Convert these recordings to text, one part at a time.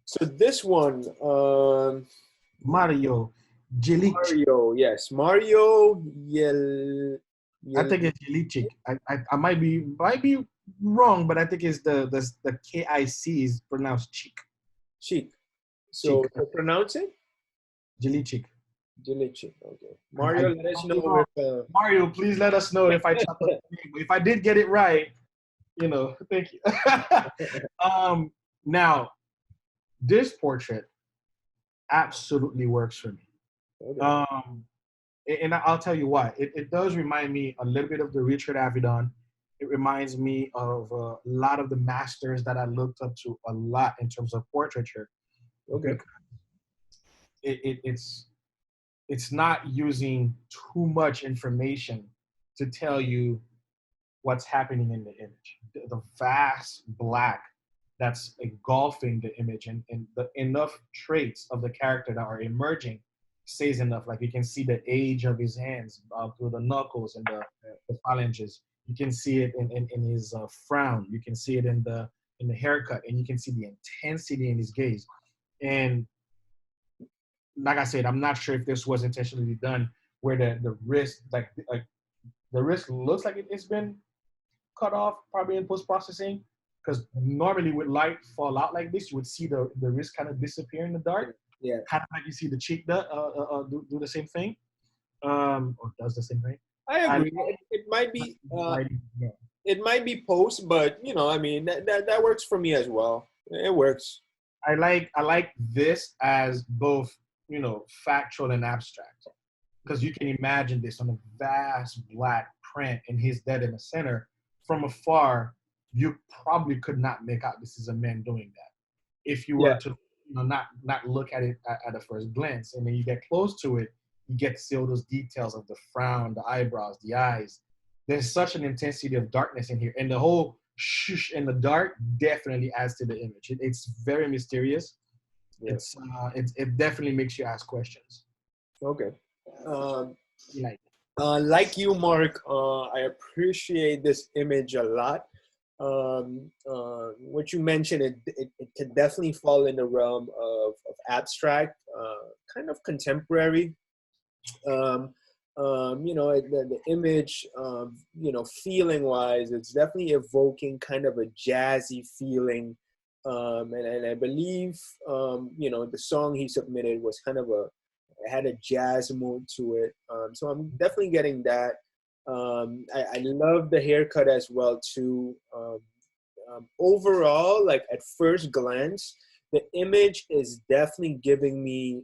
So this one, Mario, Jelic. Mario, yes, Mario I Yel, think it's Jelikic. I might be wrong, but I think it's the KIC is pronounced cheek. Cheek. Cheek. So pronounce it? Jelikic. Jelikic. Okay. I Mario, let us might be know wrong. if. Mario, please let us know if I chopped up the name. But if I did get it right, thank you. um, now this portrait absolutely works for me. Okay. Um, and I'll tell you why. It does remind me a little bit of the Richard Avedon. It reminds me of a lot of the masters that I looked up to a lot in terms of portraiture. Okay. Because it's not using too much information to tell you what's happening in the image. The vast black that's engulfing the image and the enough traits of the character that are emerging says enough. Like you can see the age of his hands through the knuckles and the phalanges. You can see it in his frown. You can see it in the haircut, and you can see the intensity in his gaze. And like I said, I'm not sure if this was intentionally done, where the wrist like the wrist looks like it's been cut off, probably in post processing, because normally with light fall out like this, you would see the wrist kind of disappear in the dark, Yeah. kind of like you see the cheek do the same thing, or does the same thing. I I agree. like It might be the lighting. Yeah. it might be post, but I mean that works for me as well. It works. I like this as both factual and abstract, because you can imagine this on a vast black print and he's dead in the center. From afar, you probably could not make out this is a man doing that if you were Yeah. to not look at it at a first glance. And then you get close to it, you get to see all those details of the frown, the eyebrows, the eyes. There's such an intensity of darkness in here, and the whole shush in the dark definitely adds to the image. It's very mysterious. Yeah. It definitely makes you ask questions. Okay. Um, You like like you, Mark, I appreciate this image a lot. What you mentioned, it can definitely fall in the realm of abstract, kind of contemporary. Um, the image, feeling wise, it's definitely evoking kind of a jazzy feeling. And I believe, the song he submitted was kind of it had a jazz mood to it. So I'm definitely getting that. I love the haircut as well too. Overall, like at first glance, the image is definitely giving me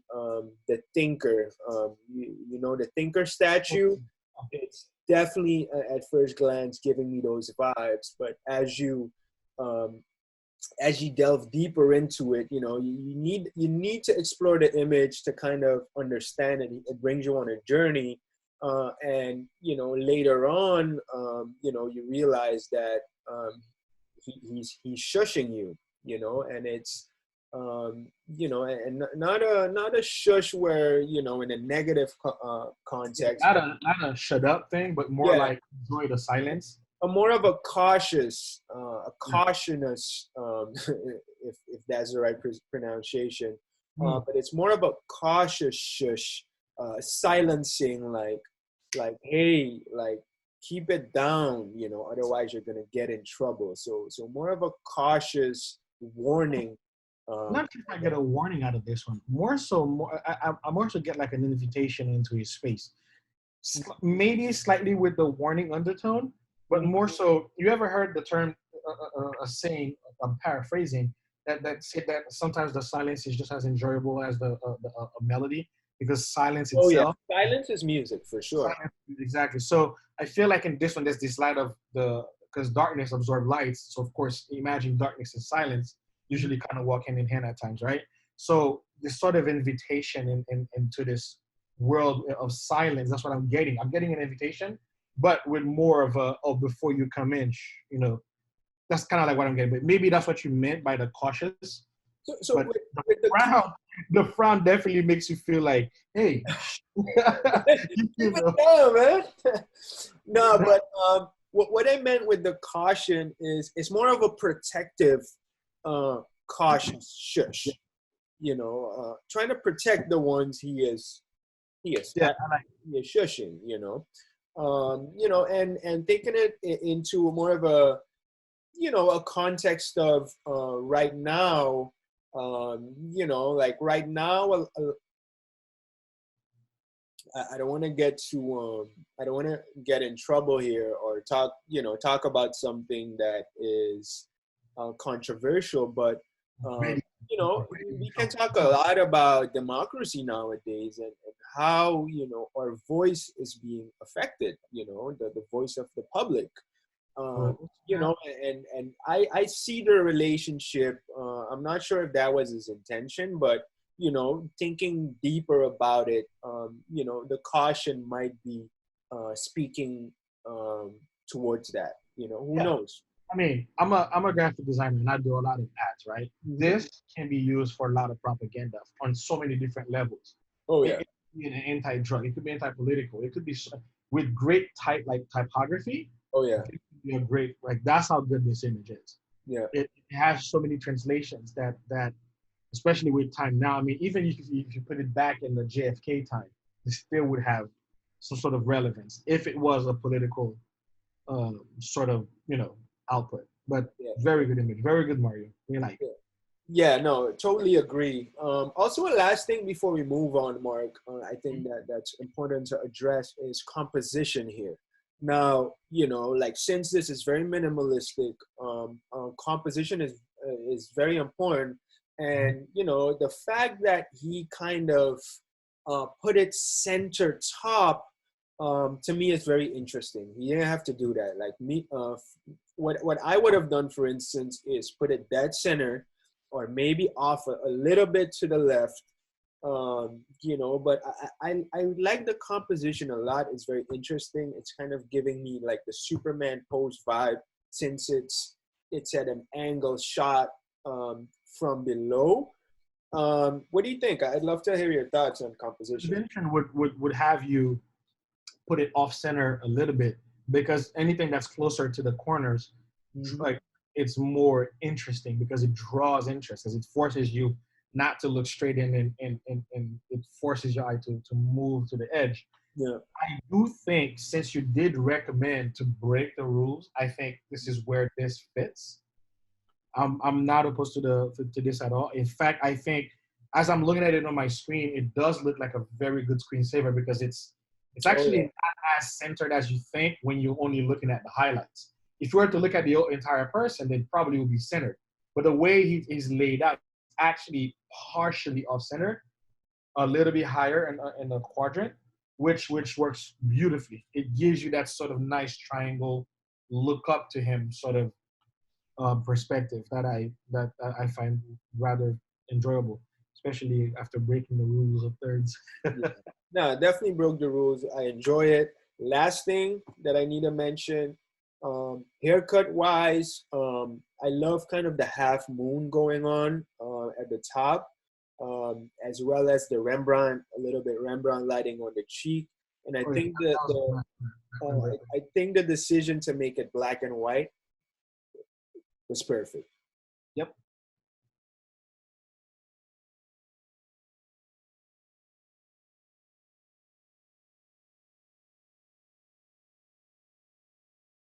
the thinker. The thinker statue. It's definitely at first glance giving me those vibes. But um, as you delve deeper into it, you need to explore the image to kind of understand it. It brings you on a journey, and later on, you realize that he's shushing you, and it's and not a shush where in a negative context, not but a shut up thing, but more yeah, like enjoy the silence. a more of a cautious, Yeah. if that's the right pronunciation. Mm. But it's more of a cautious shush, silencing, like, hey, like, keep it down, otherwise you're gonna get in trouble. So more of a cautious warning. Um, Not sure if I get a warning out of this one. More so, I more so get like an invitation into his space. Maybe slightly with the warning undertone, but more so. You ever heard the term, a saying? I'm paraphrasing that said that sometimes the silence is just as enjoyable as a melody, because silence oh yeah, itself. silence is music for sure. Silence, exactly. So I feel like in this one, there's this light of because darkness absorbs lights. So of course, imagine darkness and silence usually kind of walk hand in hand at times, right? So this sort of invitation into this world of silence, that's what I'm getting. I'm getting an invitation, but with more of a, oh, before you come in, that's kind of like what I'm getting. But maybe that's what you meant by the cautious. So But with the frown, the frown definitely makes you feel like, hey, keep it down, man. No, but what I meant with the caution is it's more of a protective, cautious shush. trying to protect the ones he is Yeah, he is shushing, and taking it into more of a, a context of right now, like right now, I don't want to get to I don't want to get in trouble here or talk about something that is controversial, but um, already, we can talk a lot about democracy nowadays, and how our voice is being affected, the voice of the public, um, yeah. and I see the relationship. I'm not sure if that was his intention, but thinking deeper about it, the caution might be speaking towards that. Who Yeah. knows? I mean, I'm a graphic designer and I do a lot of ads, right? Hmm. This can be used for a lot of propaganda on so many different levels. Oh It yeah, could be an anti-drug, it could be anti-political, it could be with great typography. oh yeah, It could be a great, like, that's how good this image is. yeah, It has so many translations that especially with time now. I mean, even if you put it back in the JFK time, it still would have some sort of relevance if it was a political sort of output. But yeah. very good image, very good Mario. We like. Yeah. Yeah, no, totally agree. Also, a last thing before we move on, Mark, I think that's important to address is composition here. Now, like since this is very minimalistic, composition is very important, and the fact that he kind of put it center top, to me is very interesting. He didn't have to do that. Like me, what I would have done, for instance, is put it dead center, or maybe off a little bit to the left. But I like the composition a lot. It's very interesting. It's kind of giving me like the Superman pose vibe, since it's at an angle shot from below. What do you think? I'd love to hear your thoughts on composition. Convention would have you put it off center a little bit because anything that's closer to the corners, Hmm. like it's more interesting because it draws interest because it forces you not to look straight in and it forces your eye to move to the edge. Yeah. I do think since you did recommend to break the rules, I think this is where this fits. I'm not opposed to this at all. In fact, I think as I'm looking at it on my screen, it does look like a very good screensaver because it's Oh actually yeah. not as centered as you think when you're only looking at the highlights. If you were to look at the entire person, then probably would be centered. But the way he's laid out, actually partially off center, a little bit higher in the quadrant, which works beautifully. It gives you that sort of nice triangle, look up to him sort of perspective that I find rather enjoyable, especially after breaking the rules of thirds. Yeah. No, I definitely broke the rules. I enjoy it. Last thing that I need to mention, haircut wise, I love kind of the half moon going on at the top, as well as the Rembrandt, a little bit Rembrandt lighting on the cheek. And I Oh, yeah, think that that was my I think the decision to make it black and white was perfect. Yep,